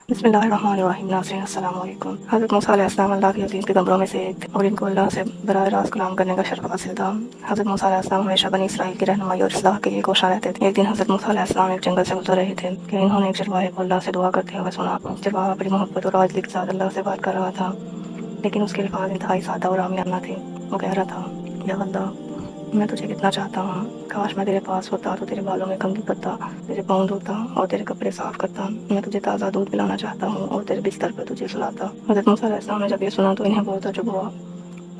बिस्मिल्लाहिर्रहमानिर्रहीम। नाज़रीन अस्सलाम वालेकुम। हज़रत मूसा अलैहिस्सलाम अल्लाह के अज़ीज़ पैगम्बरों में से एक थे और इनको अल्लाह से बराह रास्त कलाम करने का शर्फ हासिल था। हज़रत मूसा अलैहिस्सलाम हमेशा बनी इसराइल की रहनुमाई और इस्लाह के लिए कोशा रहते थे। एक दिन हज़रत मूसा अलैहिस्सलाम एक जंगल से गुजर रहे थे कि इन्होंने एक चरवाहे को अल्लाह से दुआ करते हुए सुना। चरवाहा बड़ी मोहब्बत और आजिज़ी के साथ अल्लाह से बात कर रहा था, लेकिन उसके अल्फाज इंतहाई सादा और आमियाना थे। वो कह रहा था, या अल्लाह, मैं तुझे कितना चाहता हूँ, काश मैं तेरे पास होता तो तेरे बालों में कंघी करता, तेरे पाँव धोता और तेरे कपड़े साफ करता। मैं तुझे ताज़ा दूध पिलाना चाहता हूँ और तेरे बिस्तर पर तुझे सुलाता। हज़रत मूसा अलैहिस्सलाम ने जब ये सुना तो इन्हें बहुत ताज्जुब हुआ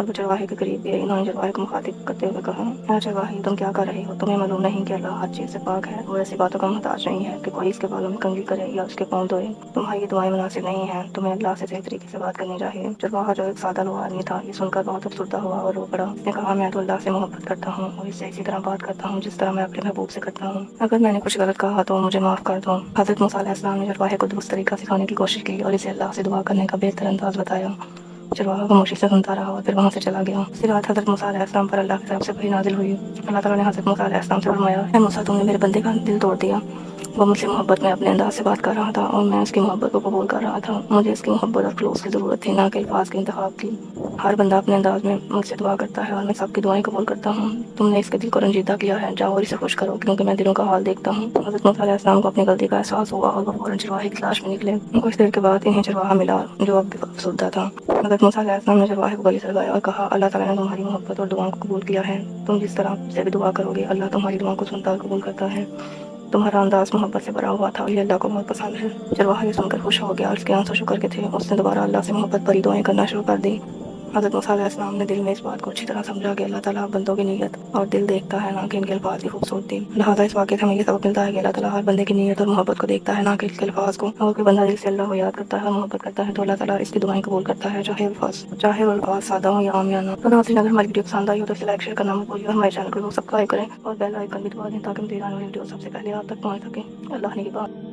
और वो चरवाहे के करीब गए। इन्होंने चरवाहे को मुखातिब करते हुए कहा, या चरवाहे, तुम क्या कर रहे हो? तुम्हें मालूम नहीं कि अल्लाह हर चीज़ से पाक है? वो ऐसी बातों का मोहताज नहीं है कि कोई इसके बालों में कंघी करे या उसके पाँव धोए। तुम्हारी दुआएं मुनासिब नहीं हैं, तुम्हें अल्लाह से सही तरीके से बात करनी चाहिए। चरवाहा जो एक सादा लोहा आदमी था, ये सुनकर बहुत अफसरदा हुआ और रो पड़ा। उसने कहा, मैं तो अल्लाह से मोहब्बत करता हूँ और इससे इसी तरह बात करता हूँ जिस तरह मैं अपने महबूब से करता हूँ। अगर मैंने कुछ गलत कहा तो मुझे माफ़ कर दो। हज़रत मूसा अलैहिस्सलाम ने चरवाहे को दुरुस्त तरीका सिखाने की कोशिश की और इसे अल्लाह से दुआ करने का बेहतर अंदाज बताया। चरवाहा खामोशी से सुनता रहा और फिर वहाँ से चला गया। उसी रात हज़रत मूसा अलैहिस्सलाम पर अल्लाह की तरफ से वही नाजिल हुई। अल्लाह ताला ने हज़रत मूसा अलैहिस्सलाम से फरमाया, है मूसा, तुमने मेरे बंदे का दिल तोड़ दिया। वो मुझसे मोहब्बत में अपने अंदाज से बात कर रहा था और मैं उसकी मोहब्बत को कबूल कर रहा था। मुझे इसकी मोहब्बत और खलूस की ज़रूरत थी, ना कि अल्फाज के इंतखाब की। हर बंदा अपने अंदाज में मुझसे दुआ करता है और मैं सबकी दुआएं कबूल करता हूँ। तुमने इसके दिल को रंजीदा किया है, जाओ और इसे खुश करो, क्योंकि मैं दिलों का हाल देखता हूँ। हज़रत मूसा अलैहिस्सलाम को अपनी गलती का एहसास हुआ और वो फौरन चरवाहे की तलाश में निकले। कुछ देर के बाद इन्हें चरवाहा मिला जो अब भी अफसरदा था। हज़रत मूसा अलैहिस्सलाम ने चरवाहे को गले से लगाया और कहा, अल्लाह ताला ने तुम्हारी मोहब्बत और दुआओं को कबूल किया है। तुम जिस तरह से भी दुआ करोगे, अल्लाह तुम्हारी दुआओं को सुनता और कबूल करता है। तुम्हारा अंदाज मोहब्बत से भरा हुआ था और ये अल्लाह को बहुत पसंद है। चरवाहा ये सुनकर खुश हो गया और उसके आंसू शुक्र के थे। उसने दोबारा अल्लाह से मोहब्बत भरी दुआएं करना शुरू कर दी। हज़रत मूसा अलैहिस्सलाम ने दिल में इस बात को अच्छी तरह समझा कि अल्लाह ताला बंदों की नीयत और दिल देखता है, ना कि इनके अल्फाज की खूबसूरती। लिहाजा इस वाक़े से हमें ये सबक मिलता है कि अल्लाह ताला हर बंदे की नीयत और मोहब्बत को देखता है, ना कि इसके अल्फाज को। अगर कोई बंदा दिल से अल्लाह को याद करता है और मोहब्बत करता है तो अल्लाह ताला इसकी दुआएं कबूल करता है, चाहे वो अल्फाज सादा हो या आमियाना। तो नाज़रीन, अगर हमारी वीडियो पसंद आई हो तो इसे लाइक शेयर करना मत भूलिए और हमारे चैनल को सब्सक्राइब करें और बेल आइकन भी दबा दें ताकि मेरी आने वाली वीडियो सबसे पहले आप तक पहुँच सके। अल्लाह ने की बात।